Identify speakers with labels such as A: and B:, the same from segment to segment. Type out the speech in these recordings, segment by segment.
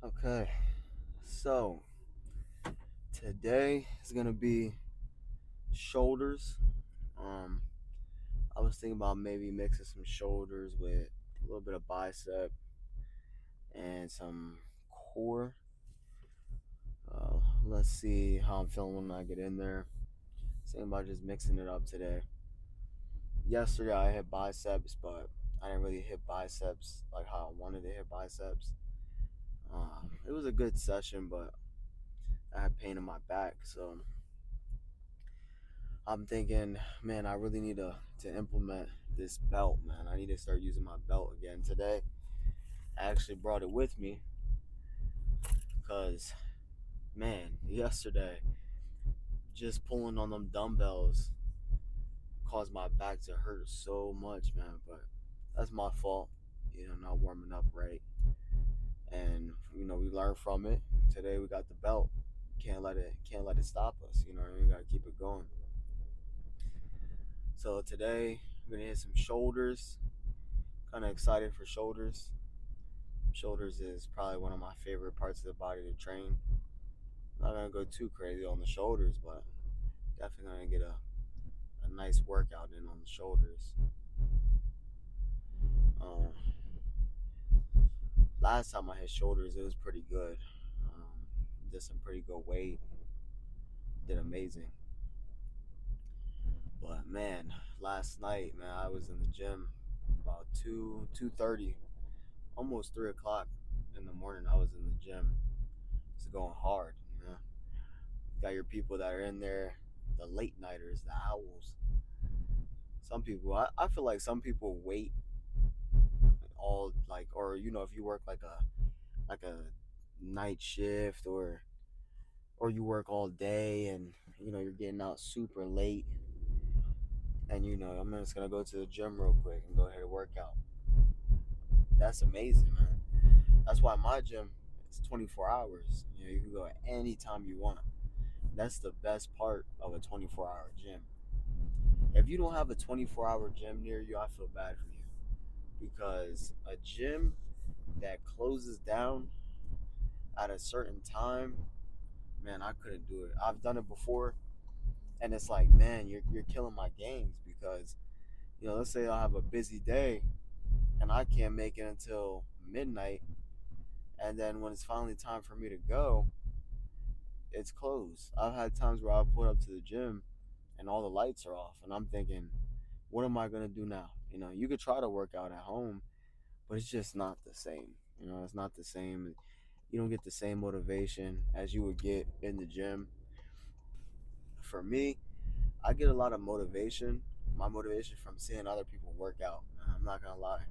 A: Okay, so today is gonna be shoulders. Um, I was thinking about maybe mixing some shoulders with a little bit of bicep and some core. Let's see how I'm feeling when I get in there. Thinking about just mixing it up today. Yesterday I hit biceps, but I didn't really hit biceps like how I wanted to hit biceps. It was a good session, but I had pain in my back, so I'm thinking, man, I really need to implement this belt, man. I need to start using my belt again today. I actually brought it with me because, man, yesterday just pulling on them dumbbells caused my back to hurt so much, man. But that's my fault, not warming up right. And we learned from it. Today we got the belt. Can't let it stop us. We gotta keep it going. So today we're gonna hit some shoulders. Kind of excited for shoulders. Shoulders is probably one of my favorite parts of the body to train. I'm not gonna go too crazy on the shoulders, but definitely gonna get a nice workout in on the shoulders. Um, Last time I hit shoulders, it was pretty good. Did some pretty good weight, did amazing. But man, last night, man, I was in the gym about 2:30, almost 3 o'clock in the morning. I was in the gym, it's going hard. Got your people that are in there, the late nighters, the owls. Some people, I feel like some people wait all like, or if you work like a night shift, or you work all day and you're getting out super late, and I'm just gonna go to the gym real quick and go ahead and work out. That's amazing, man. That's why my gym is 24 hours. You can go at any time you want. That's the best part of a 24-hour gym. If you don't have a 24-hour gym near you, I feel bad for you, because a gym that closes down at a certain time, man, I couldn't do it. I've done it before, and it's like, man, you're killing my games, because let's say I have a busy day and I can't make it until midnight, and then when it's finally time for me to go, it's closed. I've had times where I've put up to the gym and all the lights are off, and I'm thinking, what am I gonna do now? You could try to work out at home, but it's just not the same. It's not the same. You don't get the same motivation as you would get in the gym. For me, I get a lot of motivation. My motivation from seeing other people work out. I'm not gonna lie,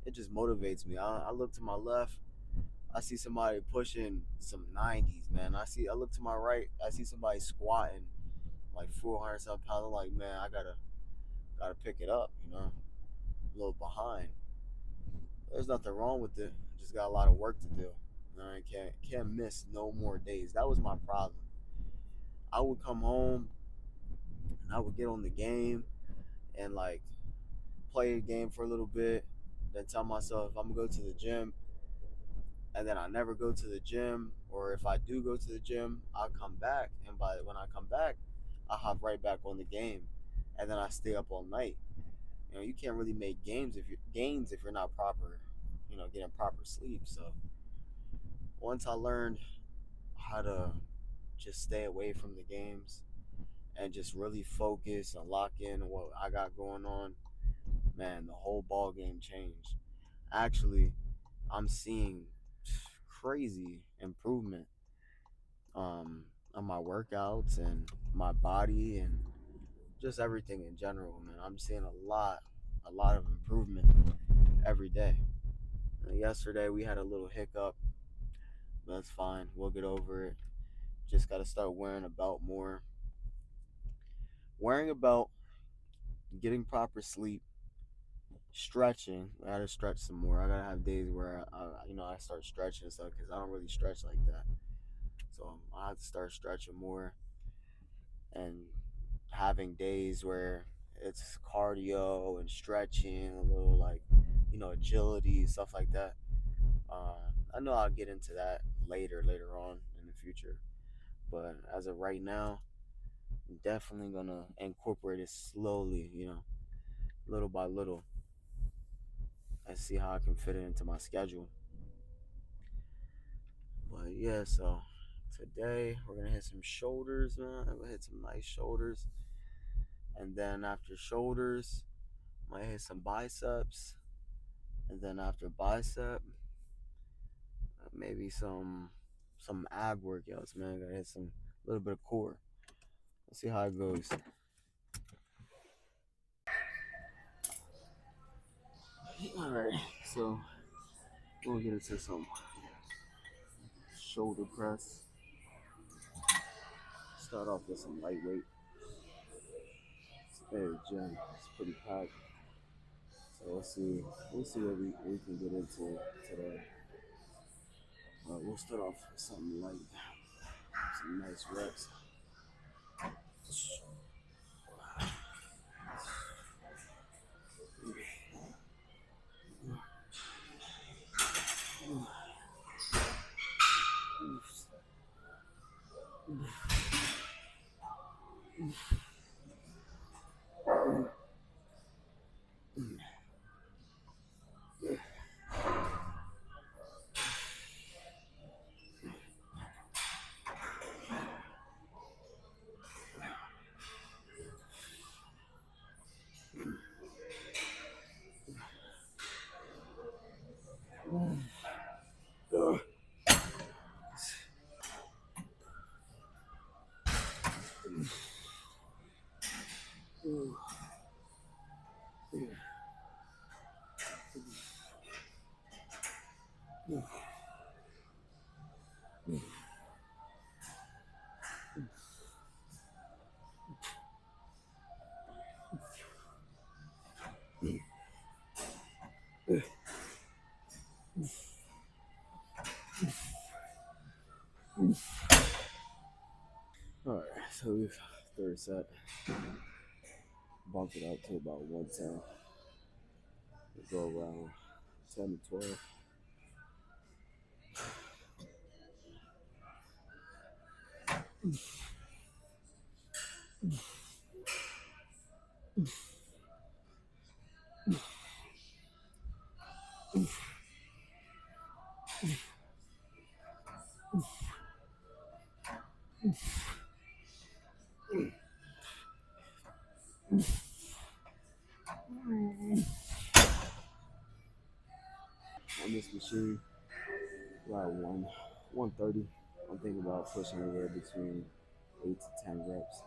A: it just motivates me. I look to my left, I see somebody pushing some 90s, man. I look to my right, I see somebody squatting like 400 some pounds. I'm like, man, I gotta pick it up. A little behind. There's nothing wrong with it. Just got a lot of work to do. I can't miss no more days. That was my problem. I would come home and I would get on the game and like play a game for a little bit, then tell myself I'm gonna go to the gym, and then I never go to the gym, or if I do go to the gym, I'll come back, and by when I come back, I hop right back on the game, and then I stay up all night. You can't really make gains if you're not proper, getting proper sleep. So once I learned how to just stay away from the games and just really focus and lock in on what I got going on, man, the whole ball game changed. Actually, I'm seeing crazy improvement on my workouts and my body and just everything in general, man. I'm seeing a lot of improvement every day. Yesterday we had a little hiccup, but that's fine. We'll get over it. Just got to start wearing a belt more. Wearing a belt, getting proper sleep, stretching. I gotta stretch some more. I gotta have days where I start stretching and stuff, because I don't really stretch like that. So I have to start stretching more, and having days where it's cardio and stretching, a little like agility, stuff like that. I know I'll get into that later on in the future. But as of right now, I'm definitely gonna incorporate it slowly, little by little, and see how I can fit it into my schedule. But yeah, so today we're gonna hit some shoulders, man. I'm gonna hit some nice shoulders, and then after shoulders, might hit some biceps, and then after bicep, maybe some ab workouts, man. Gotta hit some little bit of core. Let's see how it goes. All right, so we'll get into some shoulder press. Start off with some lightweight. Hey, gym, it's pretty packed. So we'll see what we can get into today. We'll start off with something light, some nice reps. All right, so we've third set. Bumped it up to about 110. We go around 10 to 12. On this machine, about 130. I'm thinking about pushing anywhere between 8 to 10 reps.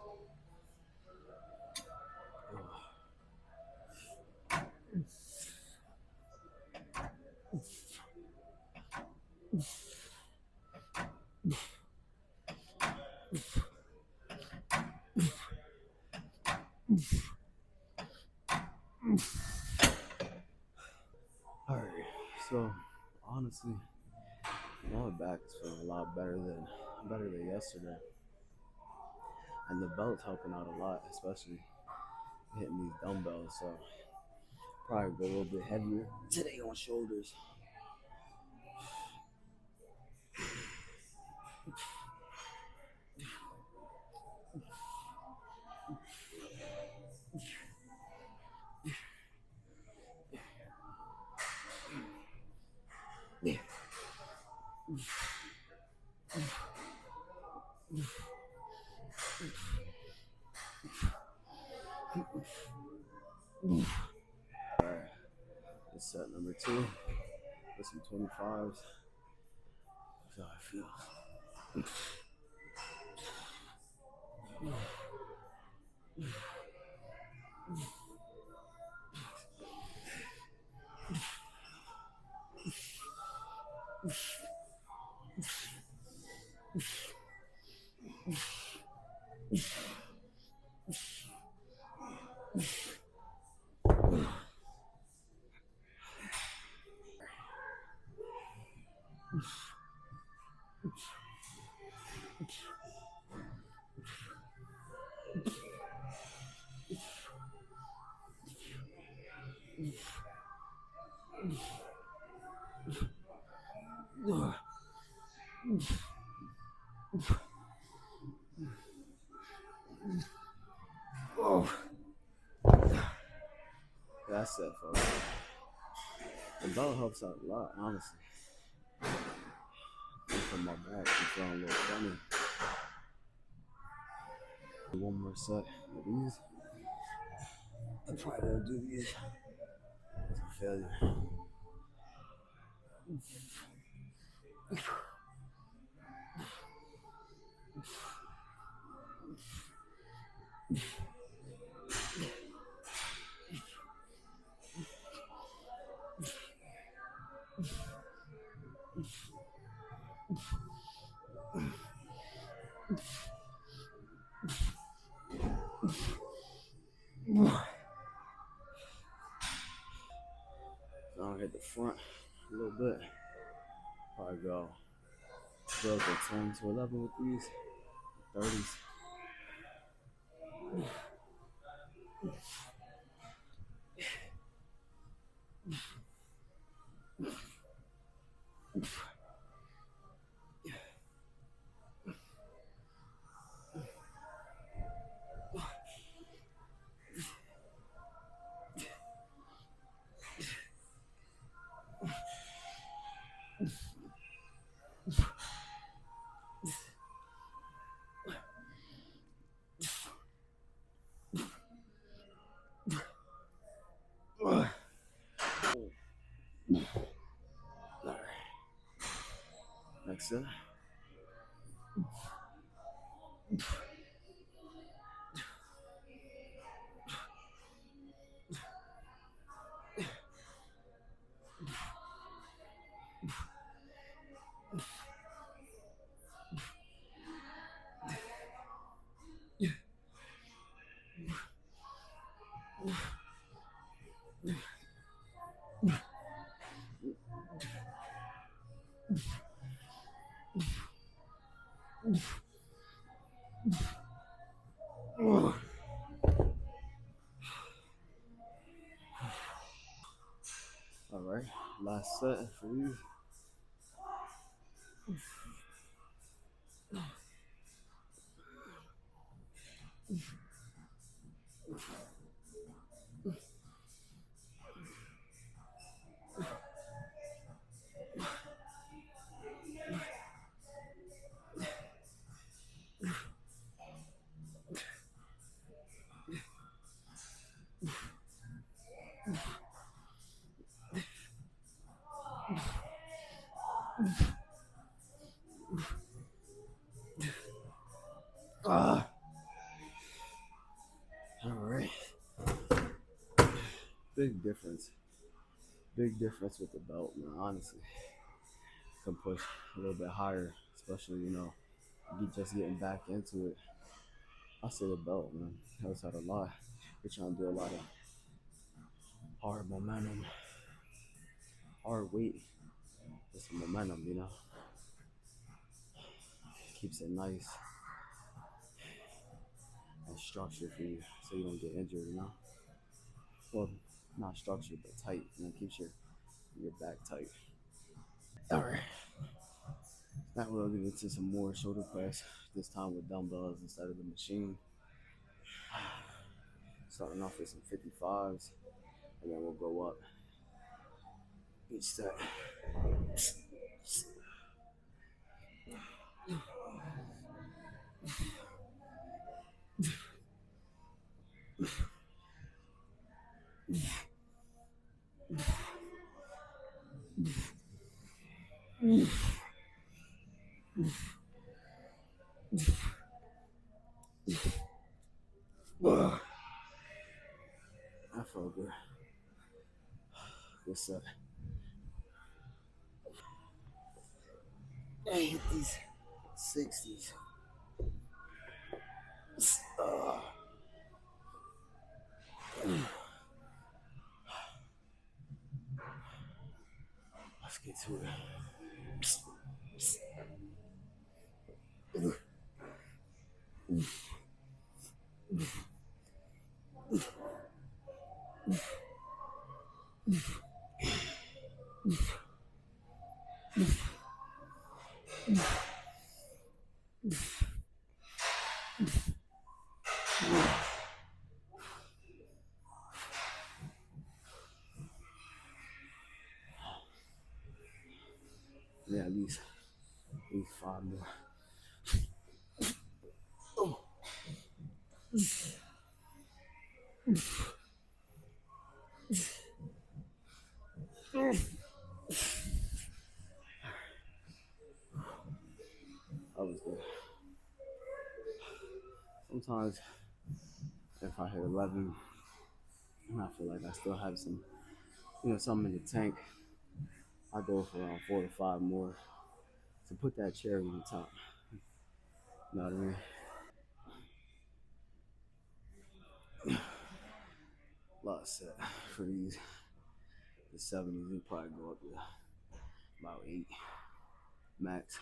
A: All right, so honestly, my back is feeling a lot better than yesterday, and the belt's helping out a lot, especially hitting these dumbbells. So probably go a little bit heavier today on shoulders. All right, it's set number 2 with some 25s. That's how I feel. Oh, that's it, folks. The belt helps out a lot, honestly. And for my back, I'm feeling a little funny. One more set of these. I probably won't do these. It's a failure. So I'll hit the front a little bit. Probably go 12 to 10 to 11 with these 30s. All right. Next set. All right, last set for these. All right. Big difference. Big difference with the belt, man. Honestly, can push a little bit higher, especially you just getting back into it. I say the belt, man. Helps out a lot. You're trying to do a lot of hard momentum, hard weight, with some momentum, keeps it nice and structured for you, so you don't get injured. Well, not structured, but tight. Keeps your back tight. All right. Now we'll get into some more shoulder press. This time with dumbbells instead of the machine. Starting off with some 55s, and then we'll go up each set. I feel good. Good set. I hit these 60s. Let's get to it. Yeah, at least 5 more. That was good. Sometimes if I hit 11 and I feel like I still have some, something in the tank, I go for around 4 to 5 more to put that cherry on top. You know what I mean? A lot set for these. The 70s, we probably go up to about 8 max.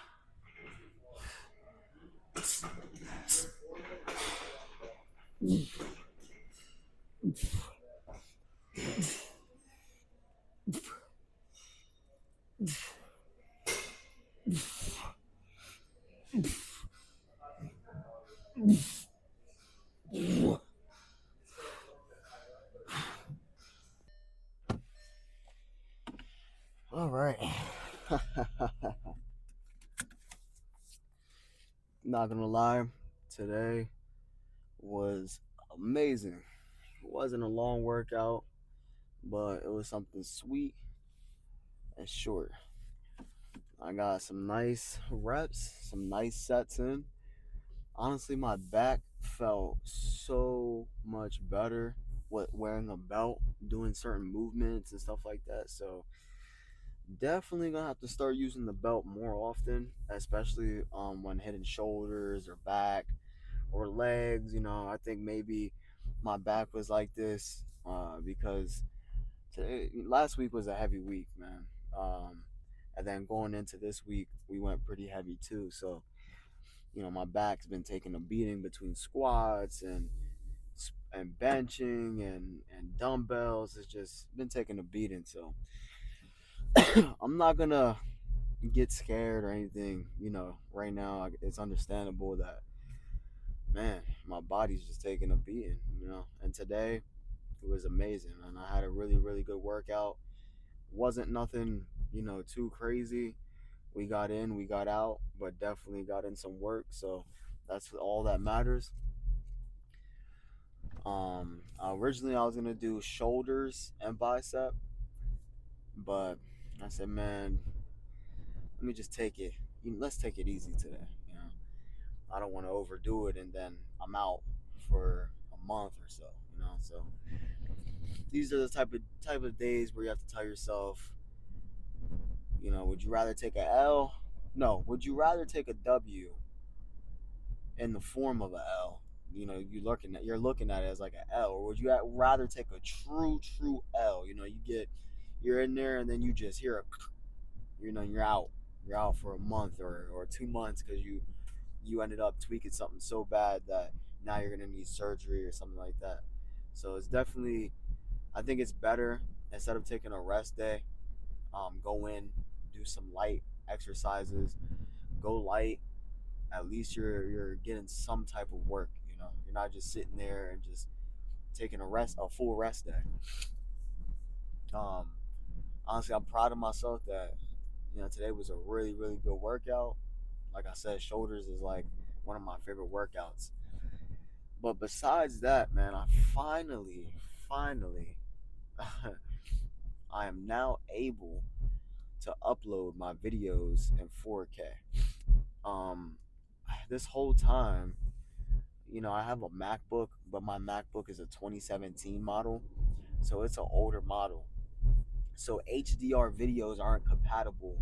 A: All right. Not gonna lie, today was amazing. It wasn't a long workout, but it was something sweet and short. I got some nice reps, some nice sets in. Honestly, my back felt so much better with wearing a belt, doing certain movements and stuff like that. So definitely gonna have to start using the belt more often, especially when hitting shoulders or back or legs. I think maybe my back was like this because last week was a heavy week, man. And then going into this week, we went pretty heavy too. So my back's been taking a beating between squats and benching and dumbbells. It's just been taking a beating. So I'm not gonna get scared or anything. Right now it's understandable that, man, my body's just taking a beating. And today it was amazing, and I had a really really good workout. Wasn't nothing too crazy. We got in, we got out, but definitely got in some work. So that's all that matters. Originally I was gonna do shoulders and bicep, but I said, man, let me just take it. Let's take it easy today. I don't want to overdo it, and then I'm out for a month or so. So these are the type of days where you have to tell yourself, would you rather take a L? No, would you rather take a W in the form of a L? You're looking at it as like an L, or would you rather take a true L? You're in there and then you just hear you're out. You're out for a month or 2 months because you ended up tweaking something so bad that now you're gonna need surgery or something like that. So it's definitely, I think it's better, instead of taking a rest day, go in, do some light exercises, go light. At least you're getting some type of work. You're not just sitting there and just taking a full rest day. Um, Honestly, I'm proud of myself that today was a really really good workout. Like I said, shoulders is like one of my favorite workouts. But besides that, man, I finally, I am now able to upload my videos in 4K. Um, this whole time, I have a MacBook, but my MacBook is a 2017 model, so it's an older model. So HDR videos aren't compatible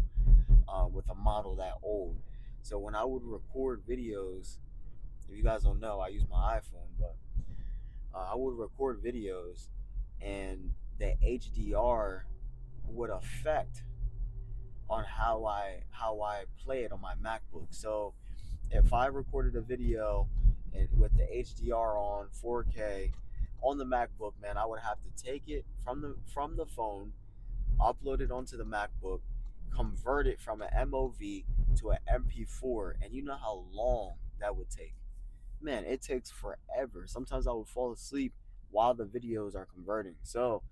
A: with a model that old. So when I would record videos, if you guys don't know, I use my iPhone, but I would record videos, and the HDR would affect on how I play it on my MacBook. So if I recorded a video with the HDR on 4K on the MacBook, man, I would have to take it from the phone, upload it onto the MacBook, convert it from an MOV to an MP4, and you know how long that would take. Man, it takes forever. Sometimes I would fall asleep while the videos are converting. So,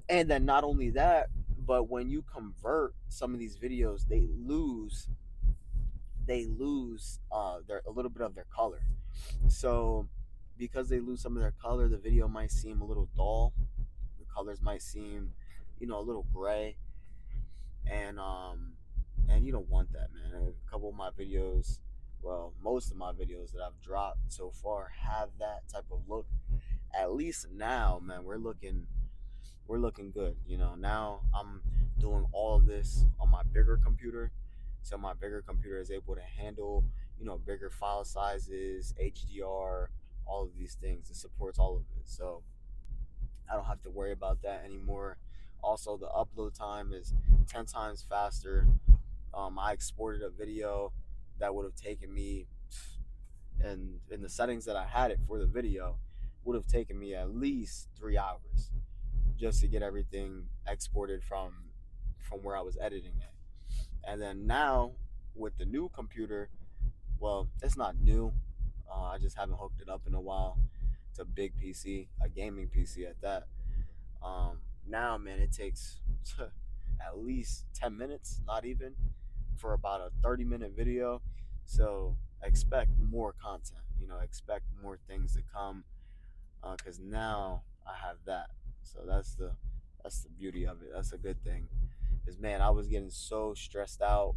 A: and then not only that, but when you convert some of these videos, they lose their a little bit of their color. So because they lose some of their color, the video might seem a little dull. The colors might seem, a little gray, and you don't want that, man. A couple of my videos, well, most of my videos that I've dropped so far have that type of look. At least now, man, we're looking good. Now I'm doing all of this on my bigger computer, so my bigger computer is able to handle bigger file sizes, HDR, all of these things. It supports all of it, so I don't have to worry about that anymore. Also, the upload time is 10 times faster. I exported a video that would have taken me, and in the settings that I had it for the video, would have taken me at least 3 hours just to get everything exported from where I was editing it. And then now with the new computer, well, it's not new. I just haven't hooked it up in a while. It's a big PC, a gaming PC at that. Now, man, it takes at least 10 minutes, not even, for about a 30-minute video. So expect more content, expect more things to come, because now I have that. So that's the beauty of it. That's a good thing. Because man, I was getting so stressed out,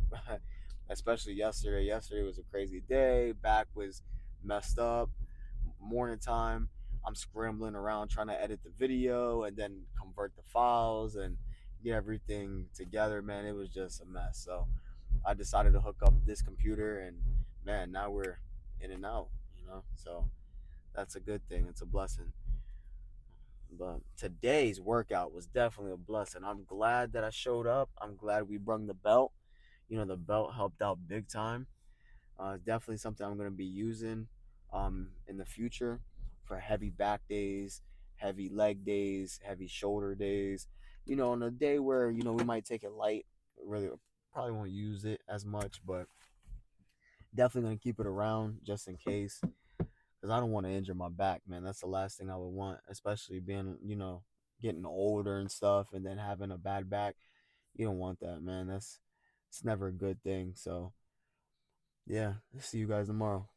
A: especially yesterday. Yesterday was a crazy day. Back was messed up. Morning time, I'm scrambling around trying to edit the video and then convert the files and get everything together. Man, it was just a mess. So I decided to hook up this computer, and man, now we're in and out. So that's a good thing. It's a blessing. But today's workout was definitely a blessing. I'm glad that I showed up. I'm glad we brung the belt. The belt helped out big time. It's definitely something I'm going to be using in the future for heavy back days, heavy leg days, heavy shoulder days. On a day where, we might take it light, really probably won't use it as much, but definitely going to keep it around just in case, because I don't want to injure my back, man. That's the last thing I would want, especially being, getting older and stuff, and then having a bad back. You don't want that, man. It's never a good thing. So yeah, see you guys tomorrow.